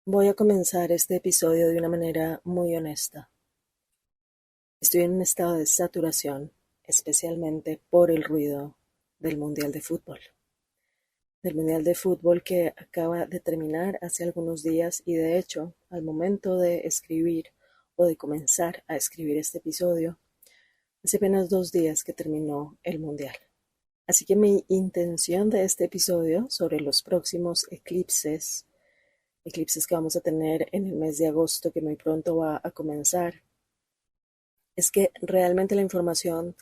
Voy a comenzar este episodio de una manera muy honesta. Estoy en un estado de saturación, especialmente por el ruido del Mundial de Fútbol. Del Mundial de Fútbol que acaba de terminar hace algunos días y de hecho, al momento de escribir o de comenzar a escribir este episodio, hace apenas 2 días que terminó el Mundial. Así que mi intención de este episodio sobre los próximos eclipses que vamos a tener en el mes de agosto, que muy pronto va a comenzar, es que realmente la información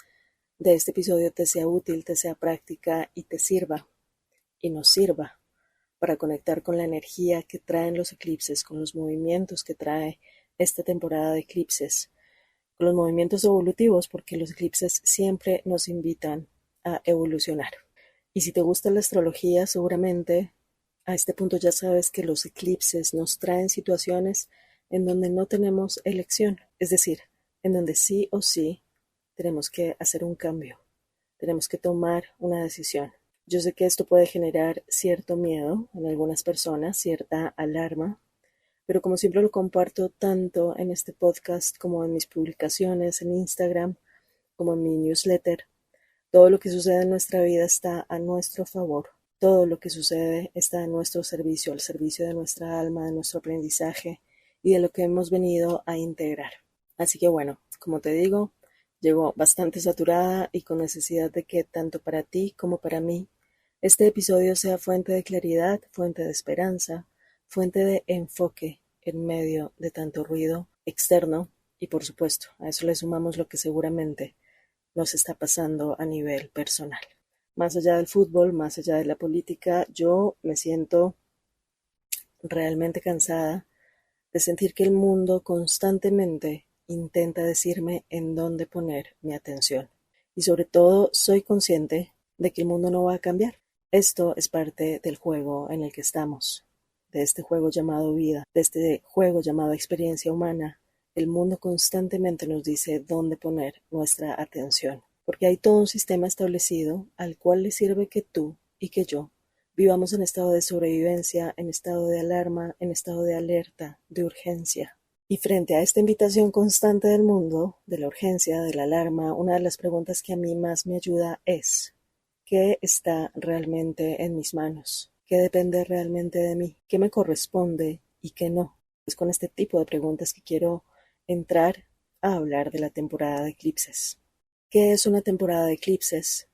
de este episodio te sea útil, te sea práctica y te sirva y nos sirva para conectar con la energía que traen los eclipses, con los movimientos que trae esta temporada de eclipses, con los movimientos evolutivos, porque los eclipses siempre nos invitan a evolucionar. Y si te gusta la astrología, seguramente a este punto ya sabes que los eclipses nos traen situaciones en donde no tenemos elección, es decir, en donde sí o sí tenemos que hacer un cambio, tenemos que tomar una decisión. Yo sé que esto puede generar cierto miedo en algunas personas, cierta alarma, pero como siempre lo comparto tanto en este podcast como en mis publicaciones en Instagram, como en mi newsletter, todo lo que sucede en nuestra vida está a nuestro favor. Todo lo que sucede está a nuestro servicio, al servicio de nuestra alma, de nuestro aprendizaje y de lo que hemos venido a integrar. Así que bueno, como te digo, llego bastante saturada y con necesidad de que tanto para ti como para mí este episodio sea fuente de claridad, fuente de esperanza, fuente de enfoque en medio de tanto ruido externo y por supuesto a eso le sumamos lo que seguramente nos está pasando a nivel personal. Más allá del fútbol, más allá de la política, yo me siento realmente cansada de sentir que el mundo constantemente intenta decirme en dónde poner mi atención. Y sobre todo soy consciente de que el mundo no va a cambiar. Esto es parte del juego en el que estamos, de este juego llamado vida, de este juego llamado experiencia humana. El mundo constantemente nos dice dónde poner nuestra atención, porque hay todo un sistema establecido al cual le sirve que tú y que yo vivamos en estado de sobrevivencia, en estado de alarma, en estado de alerta, de urgencia. Y frente a esta invitación constante del mundo, de la urgencia, de la alarma, una de las preguntas que a mí más me ayuda es: ¿qué está realmente en mis manos? ¿Qué depende realmente de mí? ¿Qué me corresponde y qué no? Es con este tipo de preguntas que quiero entrar a hablar de la temporada de eclipses. ¿Qué es una temporada de eclipses?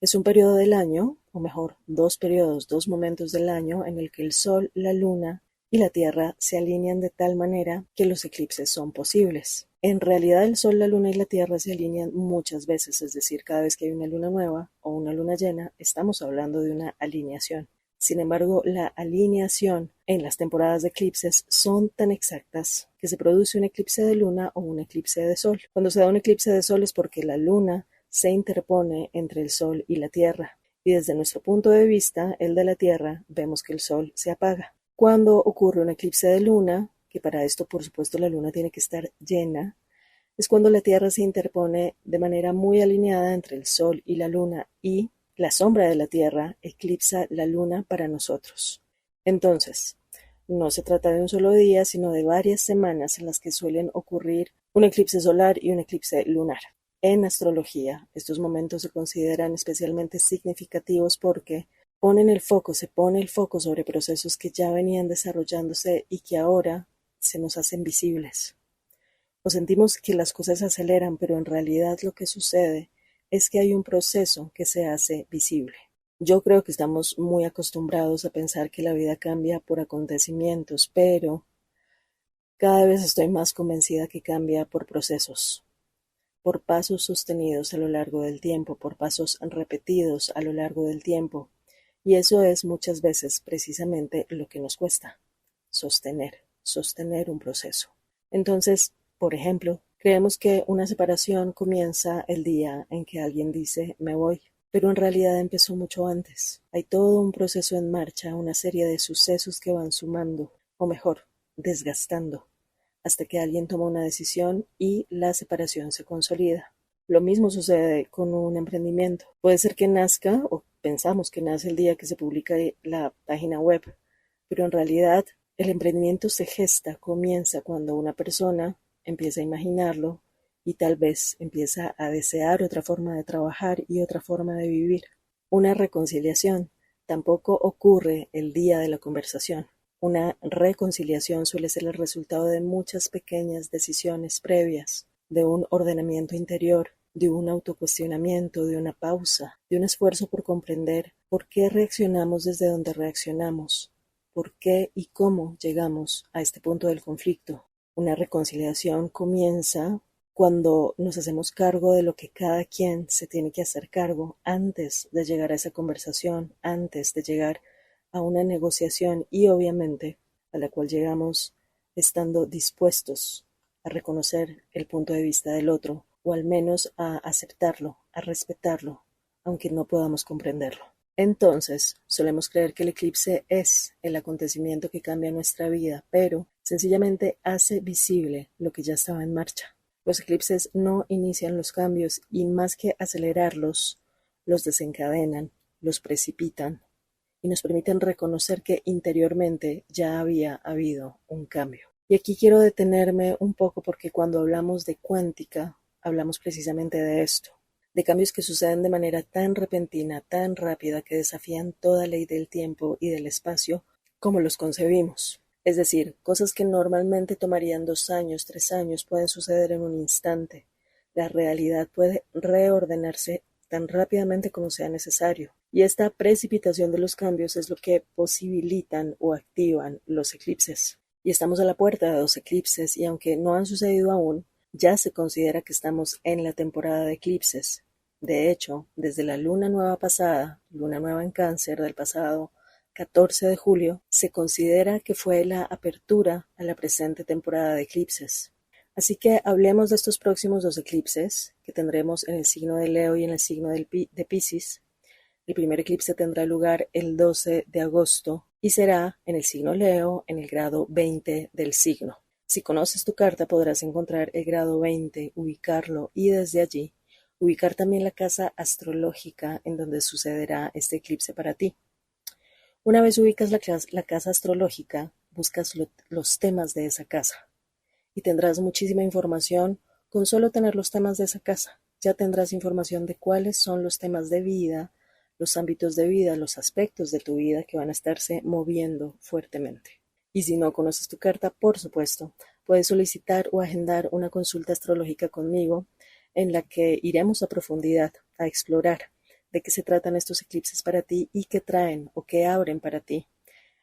Es un periodo del año, o mejor, dos periodos, dos momentos del año en el que el Sol, la Luna y la Tierra se alinean de tal manera que los eclipses son posibles. En realidad el Sol, la Luna y la Tierra se alinean muchas veces, es decir, cada vez que hay una luna nueva o una luna llena, estamos hablando de una alineación. Sin embargo, la alineación en las temporadas de eclipses son tan exactas que se produce un eclipse de luna o un eclipse de sol. Cuando se da un eclipse de sol es porque la luna se interpone entre el Sol y la Tierra, y desde nuestro punto de vista, el de la Tierra, vemos que el Sol se apaga. Cuando ocurre un eclipse de luna, que para esto por supuesto la luna tiene que estar llena, es cuando la Tierra se interpone de manera muy alineada entre el Sol y la luna y la sombra de la Tierra eclipsa la luna para nosotros. Entonces, no se trata de un solo día, sino de varias semanas en las que suelen ocurrir un eclipse solar y un eclipse lunar. En astrología, estos momentos se consideran especialmente significativos porque se pone el foco sobre procesos que ya venían desarrollándose y que ahora se nos hacen visibles. O sentimos que las cosas se aceleran, pero en realidad lo que sucede es que hay un proceso que se hace visible. Yo creo que estamos muy acostumbrados a pensar que la vida cambia por acontecimientos, pero cada vez estoy más convencida que cambia por procesos, por pasos sostenidos a lo largo del tiempo, por pasos repetidos a lo largo del tiempo. Y eso es muchas veces precisamente lo que nos cuesta, sostener un proceso. Entonces, por ejemplo, creemos que una separación comienza el día en que alguien dice me voy, pero en realidad empezó mucho antes. Hay todo un proceso en marcha, una serie de sucesos que van sumando, o mejor, desgastando, hasta que alguien toma una decisión y la separación se consolida. Lo mismo sucede con un emprendimiento. Puede ser que nazca, o pensamos que nace el día que se publica la página web, pero en realidad El emprendimiento se gesta, comienza cuando una persona empieza a imaginarlo y tal vez empieza a desear otra forma de trabajar y otra forma de vivir. Una reconciliación tampoco ocurre el día de la conversación. Una reconciliación suele ser el resultado de muchas pequeñas decisiones previas, de un ordenamiento interior, de un autocuestionamiento, de una pausa, de un esfuerzo por comprender por qué reaccionamos desde donde reaccionamos, por qué y cómo llegamos a este punto del conflicto. Una reconciliación comienza cuando nos hacemos cargo de lo que cada quien se tiene que hacer cargo antes de llegar a esa conversación, antes de llegar a una negociación y obviamente a la cual llegamos estando dispuestos a reconocer el punto de vista del otro o al menos a aceptarlo, a respetarlo, aunque no podamos comprenderlo. Entonces, solemos creer que el eclipse es el acontecimiento que cambia nuestra vida, pero sencillamente hace visible lo que ya estaba en marcha. Los eclipses no inician los cambios y más que acelerarlos, los desencadenan, los precipitan y nos permiten reconocer que interiormente ya había habido un cambio. Y aquí quiero detenerme un poco porque cuando hablamos de cuántica, hablamos precisamente de esto, de cambios que suceden de manera tan repentina, tan rápida, que desafían toda ley del tiempo y del espacio como los concebimos. Es decir, cosas que normalmente tomarían 2 años, 3 años, pueden suceder en un instante. La realidad puede reordenarse tan rápidamente como sea necesario. Y esta precipitación de los cambios es lo que posibilitan o activan los eclipses. Y estamos a la puerta de 2 eclipses y aunque no han sucedido aún, ya se considera que estamos en la temporada de eclipses. De hecho, desde la luna nueva pasada, luna nueva en Cáncer del pasado 14 de julio, se considera que fue la apertura a la presente temporada de eclipses. Así que hablemos de estos próximos 2 eclipses que tendremos en el signo de Leo y en el signo de Piscis. El primer eclipse tendrá lugar el 12 de agosto y será en el signo Leo, en el grado 20 del signo. Si conoces tu carta podrás encontrar el grado 20, ubicarlo y desde allí ubicar también la casa astrológica en donde sucederá este eclipse para ti. Una vez ubicas la casa astrológica, buscas los temas de esa casa y tendrás muchísima información con solo tener los temas de esa casa. Ya tendrás información de cuáles son los temas de vida, los ámbitos de vida, los aspectos de tu vida que van a estarse moviendo fuertemente. Y si no conoces tu carta, por supuesto, puedes solicitar o agendar una consulta astrológica conmigo en la que iremos a profundidad a explorar de qué se tratan estos eclipses para ti y qué traen o qué abren para ti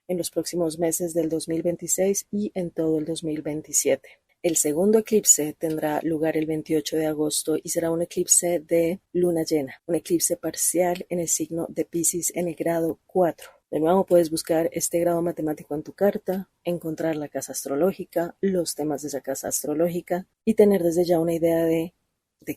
en los próximos meses del 2026 y en todo el 2027. El segundo eclipse tendrá lugar el 28 de agosto y será un eclipse de luna llena, un eclipse parcial en el signo de Piscis en el grado 4. De nuevo puedes buscar este grado matemático en tu carta, encontrar la casa astrológica, los temas de esa casa astrológica y tener desde ya una idea de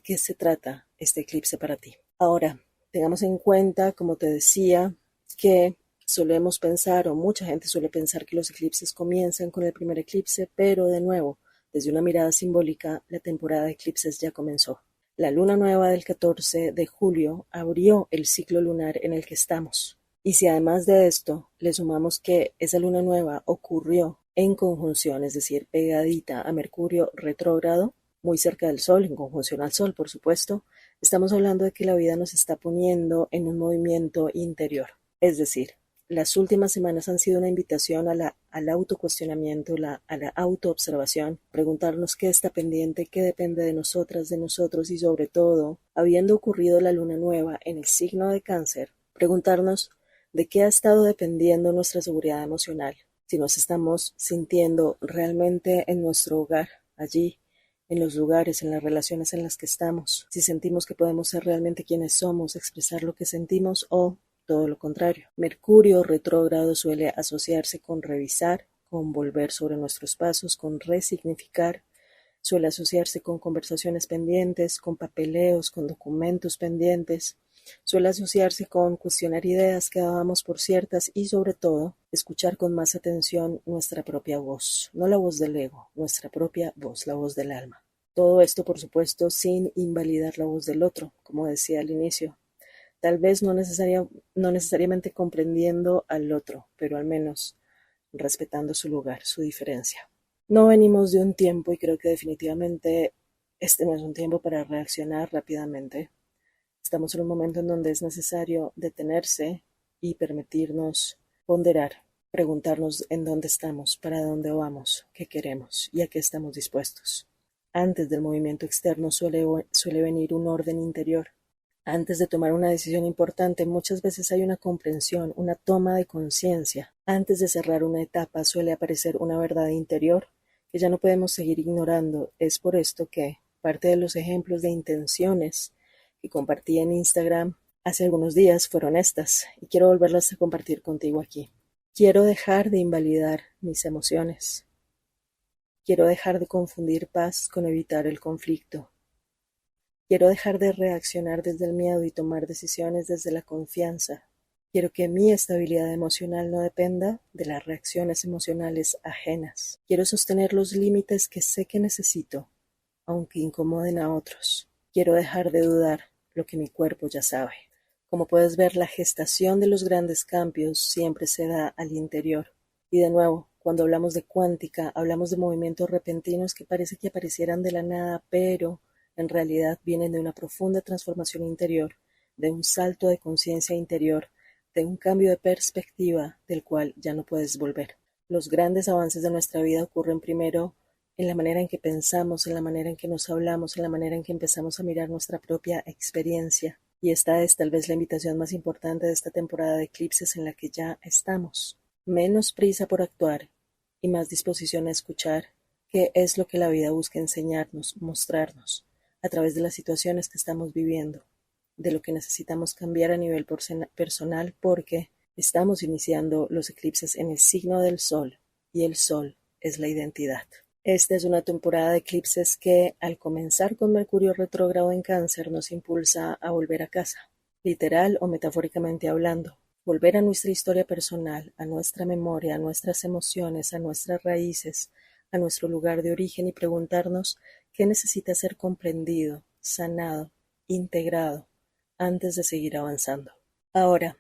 qué se trata este eclipse para ti. Ahora, tengamos en cuenta, como te decía, que solemos pensar, o mucha gente suele pensar que los eclipses comienzan con el primer eclipse, pero de nuevo, desde una mirada simbólica, la temporada de eclipses ya comenzó. La luna nueva del 14 de julio abrió el ciclo lunar en el que estamos. Y si además de esto le sumamos que esa luna nueva ocurrió en conjunción, es decir, pegadita a Mercurio retrógrado, muy cerca del Sol, en conjunción al Sol, por supuesto, estamos hablando de que la vida nos está poniendo en un movimiento interior. Es decir, las últimas semanas han sido una invitación al autocuestionamiento, a la autoobservación, preguntarnos qué está pendiente, qué depende de nosotras, de nosotros y sobre todo, habiendo ocurrido la luna nueva en el signo de Cáncer, preguntarnos de qué ha estado dependiendo nuestra seguridad emocional, si nos estamos sintiendo realmente en nuestro hogar, allí, en los lugares, en las relaciones en las que estamos, si sentimos que podemos ser realmente quienes somos, expresar lo que sentimos o todo lo contrario. Mercurio retrógrado suele asociarse con revisar, con volver sobre nuestros pasos, con resignificar, suele asociarse con conversaciones pendientes, con papeleos, con documentos pendientes, suele asociarse con cuestionar ideas que dábamos por ciertas y sobre todo escuchar con más atención nuestra propia voz, no la voz del ego, nuestra propia voz, la voz del alma. Todo esto, por supuesto, sin invalidar la voz del otro, como decía al inicio. Tal vez no necesariamente comprendiendo al otro, pero al menos respetando su lugar, su diferencia. No venimos de un tiempo, y creo que definitivamente este no es un tiempo para reaccionar rápidamente. Estamos en un momento en donde es necesario detenerse y permitirnos ponderar, preguntarnos en dónde estamos, para dónde vamos, qué queremos y a qué estamos dispuestos. Antes del movimiento externo suele venir un orden interior. Antes de tomar una decisión importante, muchas veces hay una comprensión, una toma de conciencia. Antes de cerrar una etapa suele aparecer una verdad interior que ya no podemos seguir ignorando. Es por esto que parte de los ejemplos de intenciones que compartí en Instagram hace algunos días fueron estas, y quiero volverlas a compartir contigo aquí. Quiero dejar de invalidar mis emociones. Quiero dejar de confundir paz con evitar el conflicto. Quiero dejar de reaccionar desde el miedo y tomar decisiones desde la confianza. Quiero que mi estabilidad emocional no dependa de las reacciones emocionales ajenas. Quiero sostener los límites que sé que necesito, aunque incomoden a otros. Quiero dejar de dudar lo que mi cuerpo ya sabe. Como puedes ver, la gestación de los grandes cambios siempre se da al interior. Y de nuevo, cuando hablamos de cuántica, hablamos de movimientos repentinos que parece que aparecieran de la nada, pero en realidad vienen de una profunda transformación interior, de un salto de conciencia interior, de un cambio de perspectiva del cual ya no puedes volver. Los grandes avances de nuestra vida ocurren primero en la manera en que pensamos, en la manera en que nos hablamos, en la manera en que empezamos a mirar nuestra propia experiencia. Y esta es tal vez la invitación más importante de esta temporada de eclipses en la que ya estamos. Menos prisa por actuar y más disposición a escuchar qué es lo que la vida busca enseñarnos, mostrarnos, a través de las situaciones que estamos viviendo, de lo que necesitamos cambiar a nivel personal, porque estamos iniciando los eclipses en el signo del Sol, y el Sol es la identidad. Esta es una temporada de eclipses que, al comenzar con Mercurio retrógrado en Cáncer, nos impulsa a volver a casa, literal o metafóricamente hablando. Volver a nuestra historia personal, a nuestra memoria, a nuestras emociones, a nuestras raíces, a nuestro lugar de origen y preguntarnos qué necesita ser comprendido, sanado, integrado, antes de seguir avanzando. Ahora,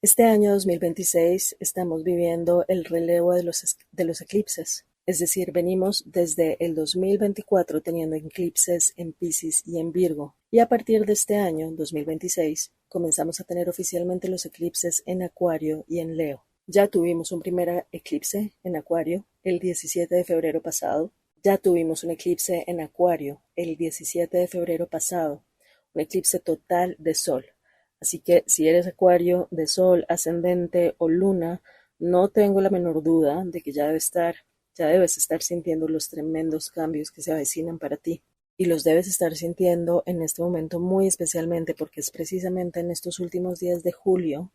este año 2026 estamos viviendo el relevo de los eclipses. Es decir, venimos desde el 2024 teniendo eclipses en Piscis y en Virgo, y a partir de este año, 2026, comenzamos a tener oficialmente los eclipses en Acuario y en Leo. Ya tuvimos un primer eclipse en Acuario el 17 de febrero pasado. Ya tuvimos un eclipse en Acuario el 17 de febrero pasado, un eclipse total de Sol. Así que si eres Acuario de Sol, ascendente o luna, no tengo la menor duda de que ya debes estar sintiendo los tremendos cambios que se avecinan para ti. Y los debes estar sintiendo en este momento muy especialmente porque es precisamente en estos últimos días de julio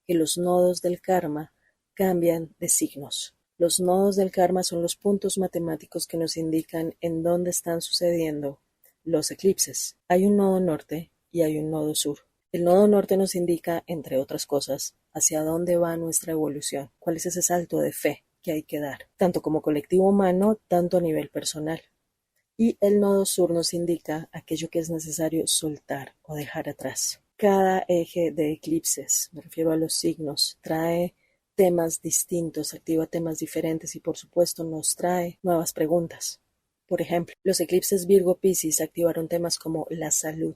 que los nodos del karma cambian de signos. Los nodos del karma son los puntos matemáticos que nos indican en dónde están sucediendo los eclipses. Hay un nodo norte y hay un nodo sur. El nodo norte nos indica, entre otras cosas, hacia dónde va nuestra evolución, cuál es ese salto de fe que hay que dar, tanto como colectivo humano, tanto a nivel personal. Y el nodo sur nos indica aquello que es necesario soltar o dejar atrás. Cada eje de eclipses, me refiero a los signos, trae temas distintos, activa temas diferentes y por supuesto nos trae nuevas preguntas. Por ejemplo, los eclipses Virgo-Piscis activaron temas como la salud,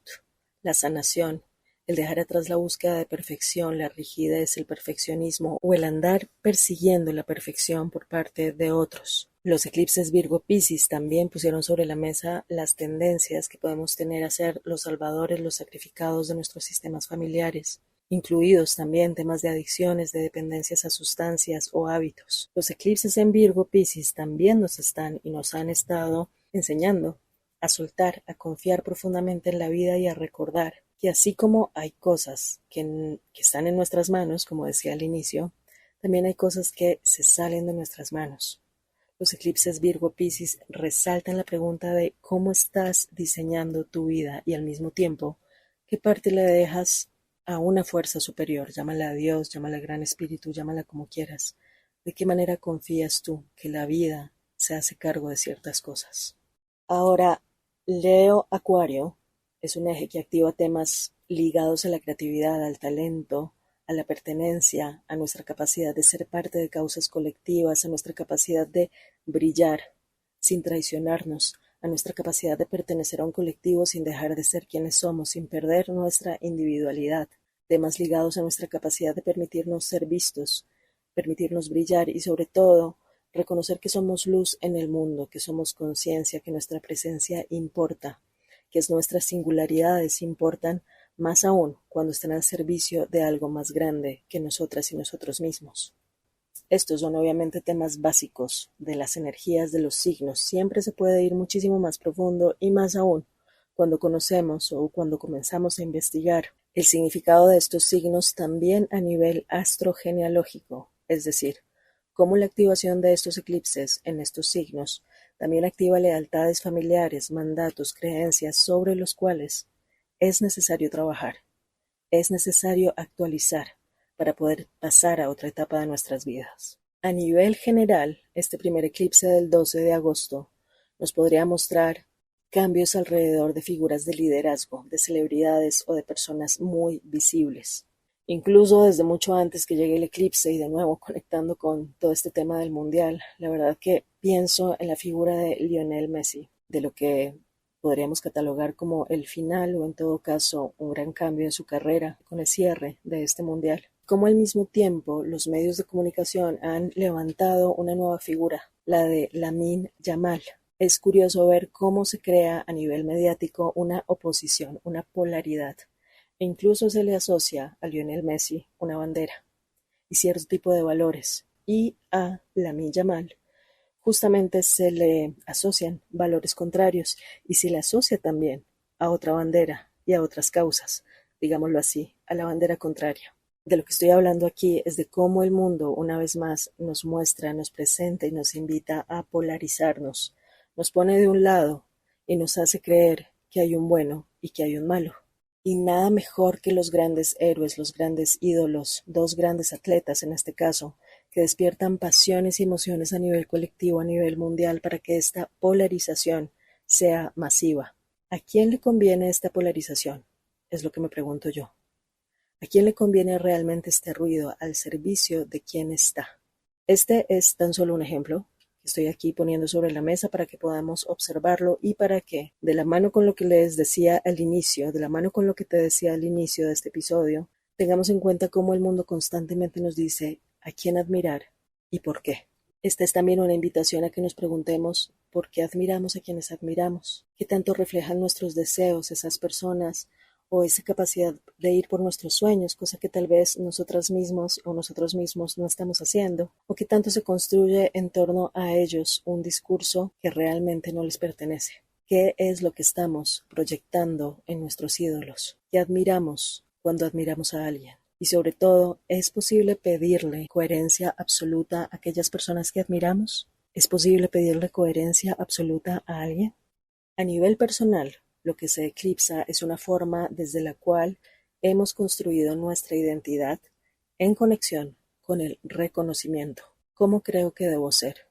la sanación, el dejar atrás la búsqueda de perfección, la rigidez, el perfeccionismo o el andar persiguiendo la perfección por parte de otros. Los eclipses Virgo-Piscis también pusieron sobre la mesa las tendencias que podemos tener a ser los salvadores, los sacrificados de nuestros sistemas familiares, incluidos también temas de adicciones, de dependencias a sustancias o hábitos. Los eclipses en Virgo-Piscis también nos están y nos han estado enseñando a soltar, a confiar profundamente en la vida y a recordar que así como hay cosas que están en nuestras manos, como decía al inicio, también hay cosas que se salen de nuestras manos. Los eclipses Virgo-Piscis resaltan la pregunta de cómo estás diseñando tu vida y al mismo tiempo, qué parte le dejas a una fuerza superior, llámala a Dios, llámala Gran Espíritu, llámala como quieras. ¿De qué manera confías tú que la vida se hace cargo de ciertas cosas? Ahora, Leo-Acuario es un eje que activa temas ligados a la creatividad, al talento, a la pertenencia, a nuestra capacidad de ser parte de causas colectivas, a nuestra capacidad de brillar sin traicionarnos, a nuestra capacidad de pertenecer a un colectivo sin dejar de ser quienes somos, sin perder nuestra individualidad, temas ligados a nuestra capacidad de permitirnos ser vistos, permitirnos brillar y sobre todo reconocer que somos luz en el mundo, que somos conciencia, que nuestra presencia importa, que nuestras singularidades importan más aún cuando están al servicio de algo más grande que nosotras y nosotros mismos. Estos son obviamente temas básicos de las energías de los signos. Siempre se puede ir muchísimo más profundo y más aún cuando conocemos o cuando comenzamos a investigar el significado de estos signos también a nivel astrogenealógico, es decir, cómo la activación de estos eclipses en estos signos también activa lealtades familiares, mandatos, creencias sobre los cuales es necesario trabajar, es necesario actualizar para poder pasar a otra etapa de nuestras vidas. A nivel general, este primer eclipse del 12 de agosto nos podría mostrar cambios alrededor de figuras de liderazgo, de celebridades o de personas muy visibles. Incluso desde mucho antes que llegue el eclipse y de nuevo conectando con todo este tema del mundial, la verdad que pienso en la figura de Lionel Messi, de lo que podríamos catalogar como el final o en todo caso un gran cambio en su carrera con el cierre de este mundial. Como al mismo tiempo los medios de comunicación han levantado una nueva figura, la de Lamine Yamal. Es curioso ver cómo se crea a nivel mediático una oposición, una polaridad, e incluso se le asocia a Lionel Messi una bandera y cierto tipo de valores, y a Lamine Yamal justamente se le asocian valores contrarios y se le asocia también a otra bandera y a otras causas, digámoslo así, a la bandera contraria. De lo que estoy hablando aquí es de cómo el mundo una vez más nos muestra, nos presenta y nos invita a polarizarnos, nos pone de un lado y nos hace creer que hay un bueno y que hay un malo. Y nada mejor que los grandes héroes, los grandes ídolos, dos grandes atletas en este caso, que despiertan pasiones y emociones a nivel colectivo, a nivel mundial, para que esta polarización sea masiva. ¿A quién le conviene esta polarización? Es lo que me pregunto yo. ¿A quién le conviene realmente este ruido al servicio de quién está? Este es tan solo un ejemplo que estoy aquí poniendo sobre la mesa para que podamos observarlo y para que, de la mano con lo que les decía al inicio, de la mano con lo que te decía al inicio de este episodio, tengamos en cuenta cómo el mundo constantemente nos dice a quién admirar y por qué. Esta es también una invitación a que nos preguntemos por qué admiramos a quienes admiramos, qué tanto reflejan nuestros deseos esas personas o esa capacidad de ir por nuestros sueños, cosa que tal vez nosotras mismos o nosotros mismos no estamos haciendo, o qué tanto se construye en torno a ellos un discurso que realmente no les pertenece. ¿Qué es lo que estamos proyectando en nuestros ídolos? ¿Qué admiramos cuando admiramos a alguien? Y sobre todo, ¿es posible pedirle coherencia absoluta a aquellas personas que admiramos? ¿Es posible pedirle coherencia absoluta a alguien? A nivel personal, lo que se eclipsa es una forma desde la cual hemos construido nuestra identidad en conexión con el reconocimiento. ¿Cómo creo que debo ser?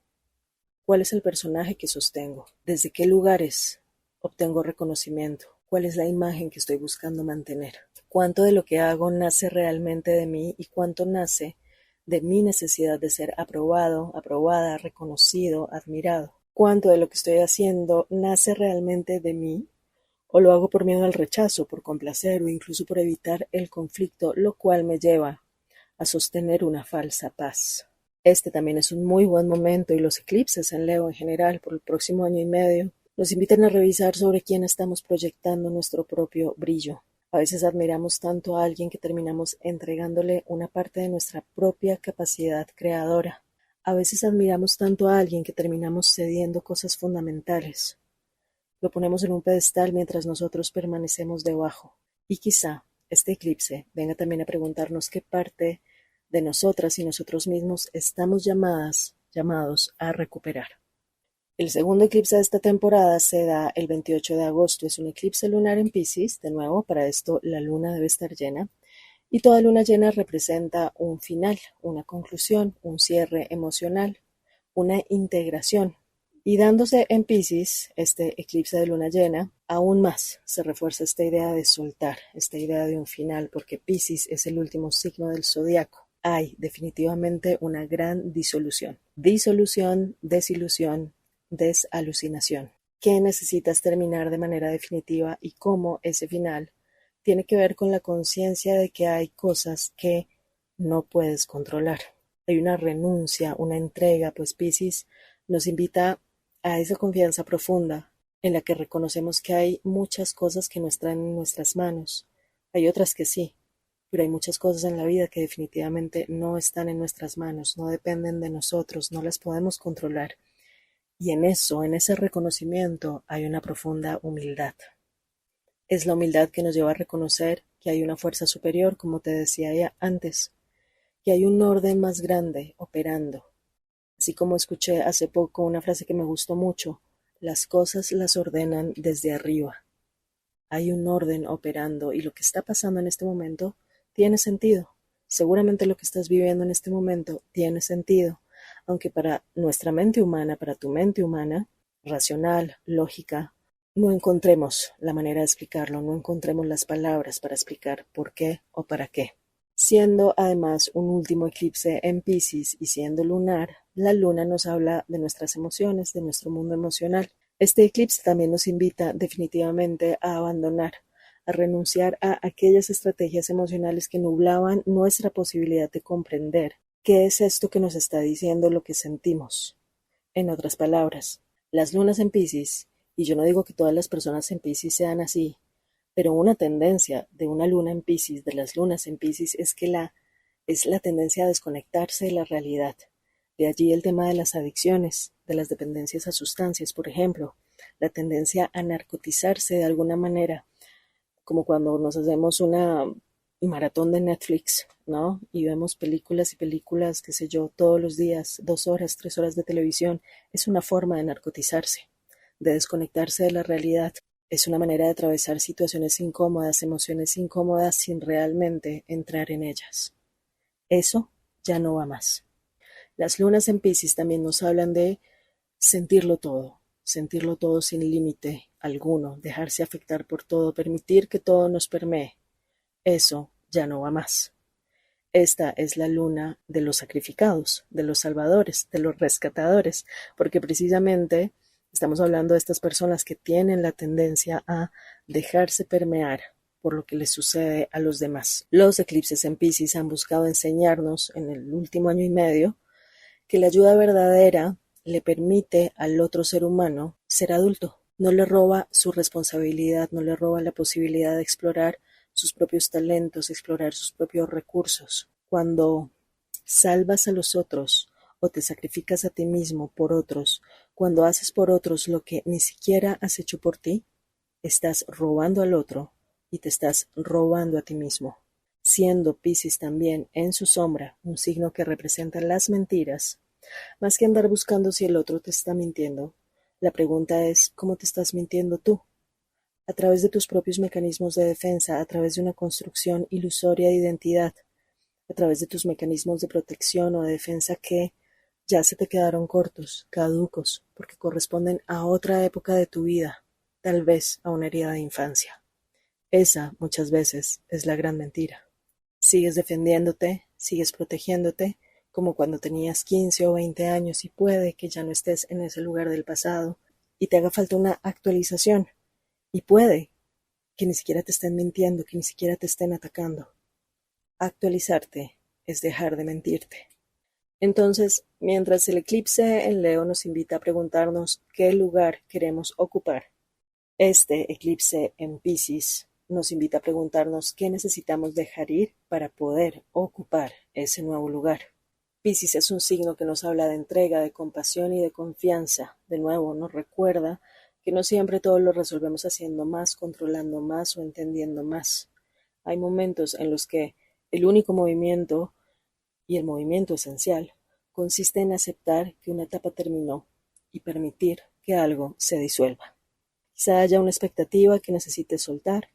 ¿Cuál es el personaje que sostengo? ¿Desde qué lugares obtengo reconocimiento? ¿Cuál es la imagen que estoy buscando mantener? ¿Cuánto de lo que hago nace realmente de mí y cuánto nace de mi necesidad de ser aprobado, aprobada, reconocido, admirado? ¿Cuánto de lo que estoy haciendo nace realmente de mí o lo hago por miedo al rechazo, por complacer o incluso por evitar el conflicto, lo cual me lleva a sostener una falsa paz? Este también es un muy buen momento y los eclipses en Leo en general por el próximo año y medio nos invitan a revisar sobre quién estamos proyectando nuestro propio brillo. A veces admiramos tanto a alguien que terminamos entregándole una parte de nuestra propia capacidad creadora. A veces admiramos tanto a alguien que terminamos cediendo cosas fundamentales. Lo ponemos en un pedestal mientras nosotros permanecemos debajo. Y quizá este eclipse venga también a preguntarnos qué parte de nosotras y nosotros mismos estamos llamados a recuperar. El segundo eclipse de esta temporada se da el 28 de agosto. Es un eclipse lunar en Piscis. De nuevo, para esto la luna debe estar llena. Y toda luna llena representa un final, una conclusión, un cierre emocional, una integración. Y dándose en Piscis, este eclipse de luna llena, aún más se refuerza esta idea de soltar, esta idea de un final, porque Piscis es el último signo del zodiaco. Hay definitivamente una gran disolución. Disolución, desilusión, desalucinación. ¿Qué necesitas terminar de manera definitiva y cómo ese final tiene que ver con la conciencia de que hay cosas que no puedes controlar? Hay una renuncia, una entrega, pues Piscis nos invita a esa confianza profunda en la que reconocemos que hay muchas cosas que no están en nuestras manos. Hay otras que sí, pero hay muchas cosas en la vida que definitivamente no están en nuestras manos, no dependen de nosotros, no las podemos controlar. Y en eso, en ese reconocimiento, hay una profunda humildad. Es la humildad que nos lleva a reconocer que hay una fuerza superior, como te decía ya antes, que hay un orden más grande operando. Así como escuché hace poco una frase que me gustó mucho, las cosas las ordenan desde arriba. Hay un orden operando y lo que está pasando en este momento tiene sentido. Seguramente lo que estás viviendo en este momento tiene sentido, aunque para nuestra mente humana, para tu mente humana, racional, lógica, no encontremos la manera de explicarlo, no encontremos las palabras para explicar por qué o para qué. Siendo además un último eclipse en Piscis y siendo lunar, la luna nos habla de nuestras emociones, de nuestro mundo emocional. Este eclipse también nos invita definitivamente a abandonar, a renunciar a aquellas estrategias emocionales que nublaban nuestra posibilidad de comprender qué es esto que nos está diciendo lo que sentimos. En otras palabras, las lunas en Piscis, y yo no digo que todas las personas en Piscis sean así, pero una tendencia de una luna en Piscis, de las lunas en Piscis, es la tendencia a desconectarse de la realidad. De allí el tema de las adicciones, de las dependencias a sustancias, por ejemplo, la tendencia a narcotizarse de alguna manera, como cuando nos hacemos una maratón de Netflix, ¿no? Y vemos películas y películas, qué sé yo, todos los días, 2 horas, 3 horas de televisión. Es una forma de narcotizarse, de desconectarse de la realidad. Es una manera de atravesar situaciones incómodas, emociones incómodas sin realmente entrar en ellas. Eso ya no va más. Las lunas en Piscis también nos hablan de sentirlo todo sin límite alguno, dejarse afectar por todo, permitir que todo nos permee. Eso ya no va más. Esta es la luna de los sacrificados, de los salvadores, de los rescatadores, porque precisamente estamos hablando de estas personas que tienen la tendencia a dejarse permear por lo que les sucede a los demás. Los eclipses en Piscis han buscado enseñarnos en el último año y medio que la ayuda verdadera le permite al otro ser humano ser adulto. No le roba su responsabilidad, no le roba la posibilidad de explorar sus propios talentos, explorar sus propios recursos. Cuando salvas a los otros o te sacrificas a ti mismo por otros, cuando haces por otros lo que ni siquiera has hecho por ti, estás robando al otro y te estás robando a ti mismo. Siendo Piscis también en su sombra un signo que representa las mentiras, más que andar buscando si el otro te está mintiendo, la pregunta es ¿cómo te estás mintiendo tú? A través de tus propios mecanismos de defensa, a través de una construcción ilusoria de identidad, a través de tus mecanismos de protección o de defensa que ya se te quedaron cortos, caducos, porque corresponden a otra época de tu vida, tal vez a una herida de infancia. Esa, muchas veces, es la gran mentira. Sigues defendiéndote, sigues protegiéndote, como cuando tenías 15 o 20 años y puede que ya no estés en ese lugar del pasado y te haga falta una actualización. Y puede que ni siquiera te estén mintiendo, que ni siquiera te estén atacando. Actualizarte es dejar de mentirte. Entonces, mientras el eclipse en Leo nos invita a preguntarnos qué lugar queremos ocupar, este eclipse en Piscis nos invita a preguntarnos qué necesitamos dejar ir para poder ocupar ese nuevo lugar. Piscis es un signo que nos habla de entrega, de compasión y de confianza. De nuevo, nos recuerda que no siempre todo lo resolvemos haciendo más, controlando más o entendiendo más. Hay momentos en los que el único movimiento, y el movimiento esencial, consiste en aceptar que una etapa terminó y permitir que algo se disuelva. Quizá haya una expectativa que necesites soltar,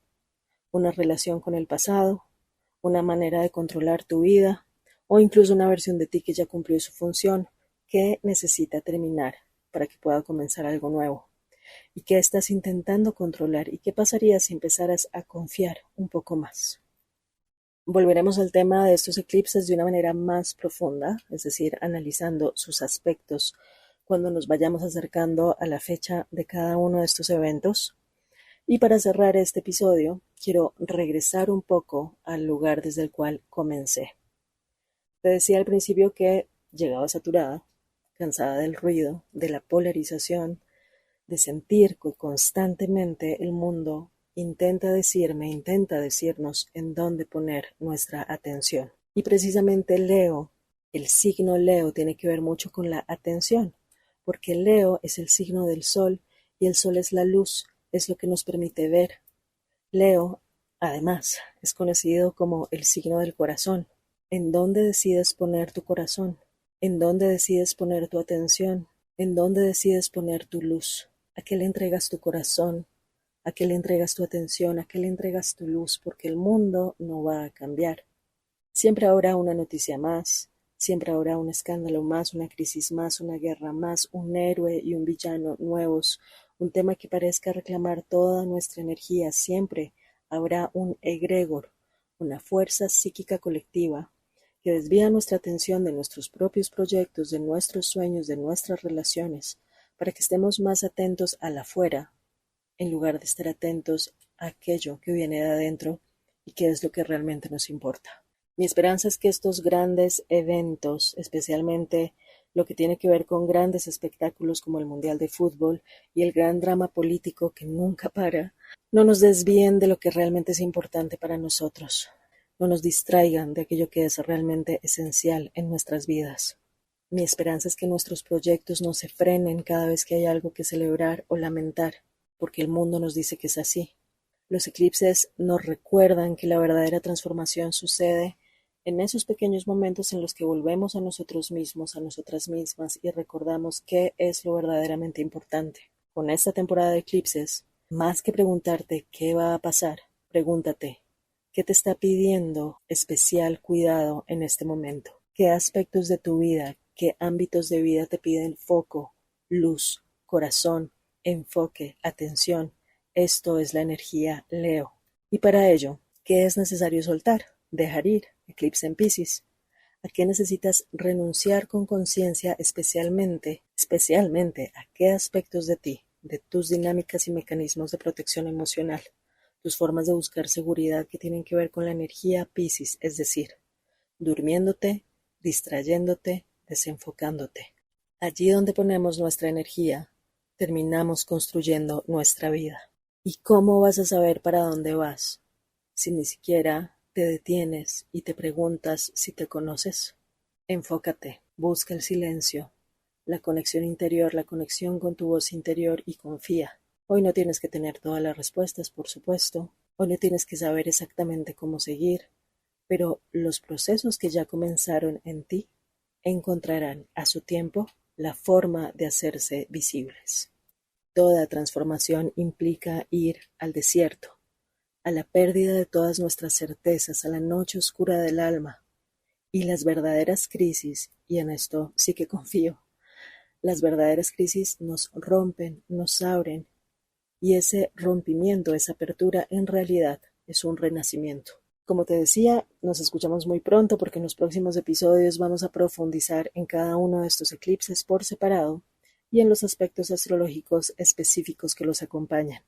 una relación con el pasado, una manera de controlar tu vida, o incluso una versión de ti que ya cumplió su función, que necesita terminar para que pueda comenzar algo nuevo. ¿Y qué estás intentando controlar? ¿Y qué pasaría si empezaras a confiar un poco más? Volveremos al tema de estos eclipses de una manera más profunda, es decir, analizando sus aspectos cuando nos vayamos acercando a la fecha de cada uno de estos eventos. Y para cerrar este episodio, quiero regresar un poco al lugar desde el cual comencé. Te decía al principio que llegaba saturada, cansada del ruido, de la polarización, de sentir que constantemente el mundo intenta decirnos en dónde poner nuestra atención. Y precisamente Leo, el signo Leo tiene que ver mucho con la atención, porque Leo es el signo del sol y el sol es la luz, es lo que nos permite ver. Leo, además, es conocido como el signo del corazón. ¿En dónde decides poner tu corazón? ¿En dónde decides poner tu atención? ¿En dónde decides poner tu luz? ¿A qué le entregas tu corazón? ¿A qué le entregas tu atención? ¿A qué le entregas tu luz? Porque el mundo no va a cambiar. Siempre habrá una noticia más, siempre habrá un escándalo más, una crisis más, una guerra más, un héroe y un villano nuevos, un tema que parezca reclamar toda nuestra energía. Siempre habrá un egregor, una fuerza psíquica colectiva que desvía nuestra atención de nuestros propios proyectos, de nuestros sueños, de nuestras relaciones, para que estemos más atentos al afuera, en lugar de estar atentos a aquello que viene de adentro y qué es lo que realmente nos importa. Mi esperanza es que estos grandes eventos, especialmente lo que tiene que ver con grandes espectáculos como el Mundial de Fútbol y el gran drama político que nunca para, no nos desvíen de lo que realmente es importante para nosotros, no nos distraigan de aquello que es realmente esencial en nuestras vidas. Mi esperanza es que nuestros proyectos no se frenen cada vez que hay algo que celebrar o lamentar, porque el mundo nos dice que es así. Los eclipses nos recuerdan que la verdadera transformación sucede en esos pequeños momentos en los que volvemos a nosotros mismos, a nosotras mismas y recordamos qué es lo verdaderamente importante. Con esta temporada de eclipses, más que preguntarte qué va a pasar, pregúntate qué te está pidiendo especial cuidado en este momento. ¿Qué aspectos de tu vida, qué ámbitos de vida te piden foco, luz, corazón, enfoque, atención? Esto es la energía Leo. Y para ello, ¿qué es necesario soltar? Dejar ir, eclipse en Piscis. ¿A qué necesitas renunciar con conciencia especialmente a qué aspectos de ti, de tus dinámicas y mecanismos de protección emocional, tus formas de buscar seguridad que tienen que ver con la energía Piscis, es decir, durmiéndote, distrayéndote, desenfocándote? Allí donde ponemos nuestra energía, terminamos construyendo nuestra vida. ¿Y cómo vas a saber para dónde vas si ni siquiera te detienes y te preguntas si te conoces? Enfócate, busca el silencio, la conexión interior, la conexión con tu voz interior y confía. Hoy no tienes que tener todas las respuestas, por supuesto. Hoy no tienes que saber exactamente cómo seguir, pero los procesos que ya comenzaron en ti encontrarán a su tiempo la forma de hacerse visibles. Toda transformación implica ir al desierto, a la pérdida de todas nuestras certezas, a la noche oscura del alma. Y las verdaderas crisis, y en esto sí que confío, las verdaderas crisis nos rompen, nos abren, y ese rompimiento, esa apertura, en realidad es un renacimiento. Como te decía, nos escuchamos muy pronto porque en los próximos episodios vamos a profundizar en cada uno de estos eclipses por separado y en los aspectos astrológicos específicos que los acompañan.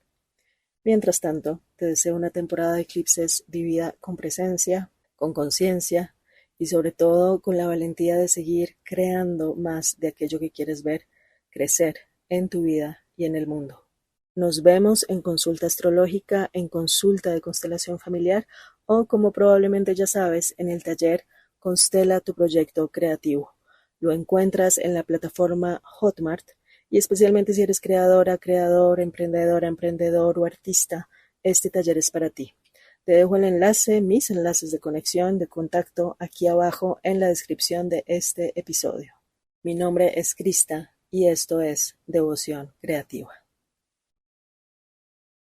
Mientras tanto, te deseo una temporada de eclipses vivida con presencia, con conciencia y sobre todo con la valentía de seguir creando más de aquello que quieres ver crecer en tu vida y en el mundo. Nos vemos en consulta astrológica, en consulta de constelación familiar o, como probablemente ya sabes, en el taller Constela tu proyecto creativo. Lo encuentras en la plataforma Hotmart y especialmente si eres creadora, creador, emprendedora, emprendedor o artista, este taller es para ti. Te dejo el enlace, mis enlaces de conexión, de contacto aquí abajo en la descripción de este episodio. Mi nombre es Krista y esto es Devoción Creativa.